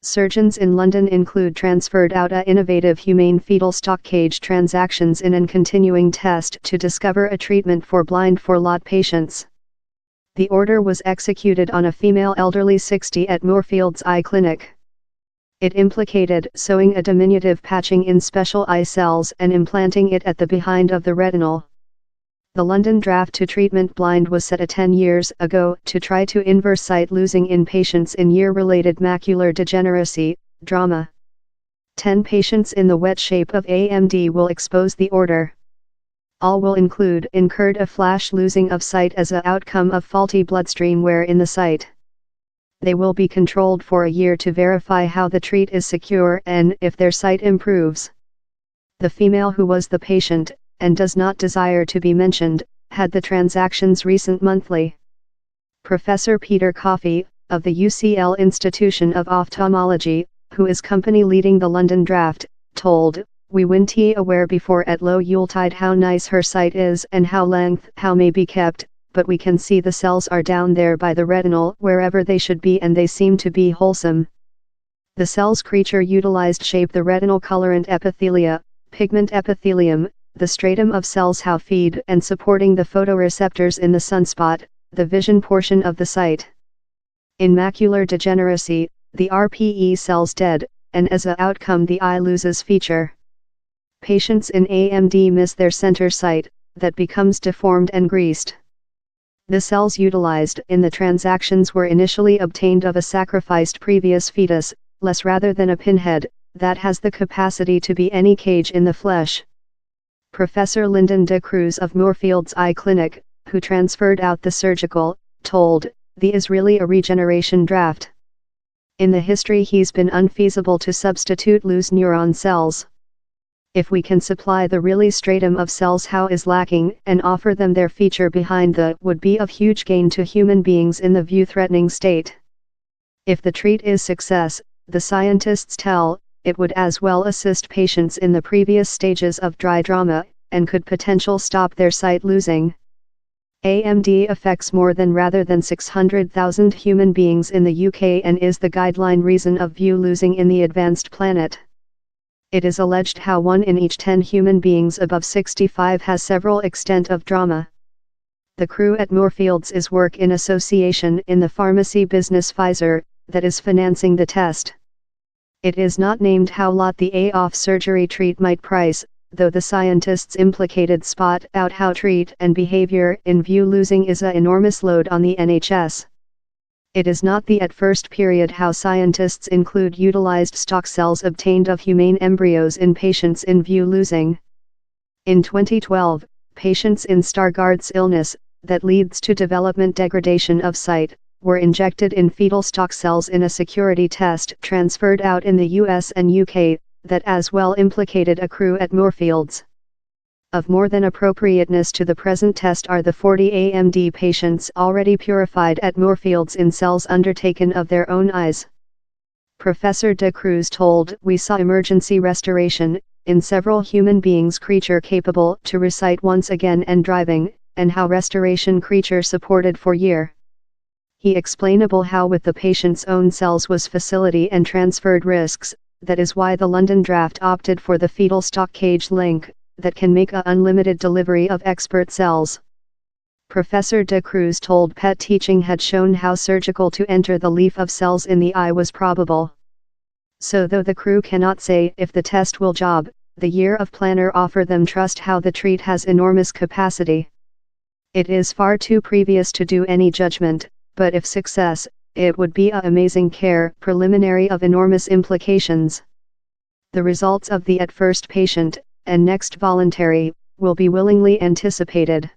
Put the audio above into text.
Surgeons in London include transferred out a innovative humane fetal stock cage transactions in an continuing test to discover a treatment for blind for lot patients. The order was executed on a female elderly 60 at Moorfields Eye Clinic. It implicated sewing a diminutive patching in special eye cells and implanting it at the behind of the retinal. The London draft to treatment blind was set 10 years ago to try to inverse sight losing in patients in year-related macular degeneracy, drama. 10 patients in the wet shape of AMD will expose the order. All will incurred a flash losing of sight as an outcome of faulty bloodstream wear in the sight. They will be controlled for a year to verify how the treat is secure and if their sight improves. The female who was the patient, and does not desire to be mentioned, had the transactions recent monthly. Professor Peter Coffey, of the UCL Institution of Ophthalmology, who is company leading the London draft, told, "We weren't aware before at low Yuletide how nice her sight is and how may be kept, but we can see the cells are down there by the retinal wherever they should be and they seem to be wholesome." The cells creature utilized shape the retinal colorant epithelia, pigment epithelium, the stratum of cells how feed and supporting the photoreceptors in the sunspot, the vision portion of the sight. In macular degeneracy, the RPE cells dead, and as a outcome the eye loses feature. Patients in AMD miss their center sight, that becomes deformed and greased. The cells utilized in the transactions were initially obtained of a sacrificed previous fetus, less rather than a pinhead, that has the capacity to be any cage in the flesh. Professor Lyndon de Cruz of Moorfields Eye Clinic, who transferred out the surgical, told, "The is really a regeneration draft. In the history he's been unfeasible to substitute loose neuron cells. If we can supply the really stratum of cells how is lacking and offer them their feature behind the would be of huge gain to human beings in the view-threatening state. If the treat is success, the scientists tell, it would as well assist patients in the previous stages of dry drama, and could potential stop their sight losing. AMD affects more than rather than 600,000 human beings in the UK and is the guideline reason of view losing in the advanced planet. It is alleged how 1 in each 10 human beings above 65 has several extent of drama. The crew at Moorfields is work in association in the pharmacy business Pfizer, that is financing the test. It is not named how lot the A-off surgery treat might price, though the scientists implicated spot out how treat and behavior in view losing is a enormous load on the NHS. It is not the at first period how scientists include utilized stock cells obtained of humane embryos in patients in view losing. In 2012, patients in Stargardt's illness, that leads to development degradation of sight, were injected in fetal stock cells in a security test transferred out in the US and UK, that as well implicated a crew at Moorfields. Of more than appropriateness to the present test are the 40 AMD patients already purified at Moorfields in cells undertaken of their own eyes. Professor de Cruz told, "We saw emergency restoration, in several human beings creature capable to recite once again and driving, and how restoration creature supported for year. He explainable how with the patient's own cells was facility and transferred risks, that is why the London draft opted for the fetal stock cage link, that can make a unlimited delivery of expert cells." Professor de Cruz told PET teaching had shown how surgical to enter the leaf of cells in the eye was probable. So though the crew cannot say if the test will job, the year of planner offer them trust how the treat has enormous capacity. It is far too previous to do any judgment, but if success, it would be a amazing care preliminary of enormous implications. The results of the at first patient, and next voluntary, will be willingly anticipated.